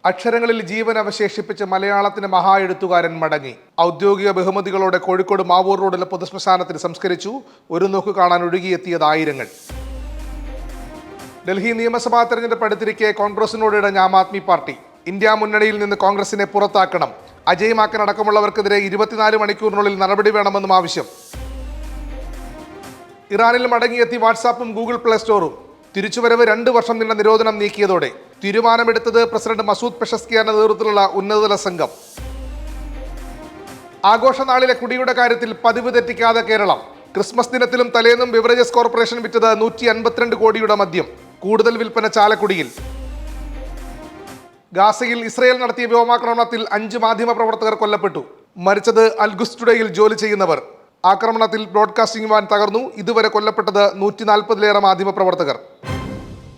അക്ഷരങ്ങളിൽ ജീവൻ അവശേഷിപ്പിച്ച് മലയാളത്തിന് മഹാ എഴുത്തുകാരൻ മടങ്ങി. ഔദ്യോഗിക ബഹുമതികളോടെ കോഴിക്കോട് മാവൂർ റോഡിലെ പൊതുശ്മശാനത്തിൽ സംസ്കരിച്ചു. ഒരു നോക്ക് കാണാൻ ഒഴുകിയെത്തിയത് ആയിരങ്ങൾ. ഡൽഹി നിയമസഭാ തെരഞ്ഞെടുപ്പ് അടുത്തിരിക്കെ കോൺഗ്രസിനോട് ഇടഞ്ഞ ആം ആദ്മി പാർട്ടി. ഇന്ത്യ മുന്നണിയിൽ നിന്ന് കോൺഗ്രസിനെ പുറത്താക്കണം, അജയ് മാക്കൻ അടക്കമുള്ളവർക്കെതിരെ 24 മണിക്കൂറിനുള്ളിൽ നടപടി വേണമെന്നും ആവശ്യം. ഇറാനിൽ മടങ്ങിയെത്തി വാട്സാപ്പും ഗൂഗിൾ പ്ലേ സ്റ്റോറും. തിരിച്ചുവരവ് 2 വർഷം നീണ്ട നിരോധനം നീക്കിയതോടെ തീരുമാനമെടുത്തത് പ്രസിഡന്റ് മസൂദ് പെഷസ്കിയാന്റെ നേതൃത്വത്തിലുള്ള ഉന്നതതല സംഘം. ആഘോഷനാളിലെ കുടിയുടെ കാര്യത്തിൽ പതിവ് തെറ്റിക്കാതെ കേരളം. ക്രിസ്മസ് ദിനത്തിലും തലേന്നും ബിവറേജസ് കോർപ്പറേഷൻ വിറ്റത് 152 കോടിയുടെ മദ്യം. കൂടുതൽ വിൽപ്പന ചാലക്കുടിയിൽ. ഗാസയിൽ ഇസ്രയേൽ നടത്തിയ വ്യോമാക്രമണത്തിൽ 5 മാധ്യമപ്രവർത്തകർ കൊല്ലപ്പെട്ടു. മരിച്ചത് അൽഖുസ് ടുഡേയിൽ ജോലി ചെയ്യുന്നവർ. ആക്രമണത്തിൽ ബ്രോഡ്കാസ്റ്റിംഗ് വാൻ തകർന്നു. ഇതുവരെ കൊല്ലപ്പെട്ടത് 140-ലേറെ മാധ്യമപ്രവർത്തകർ.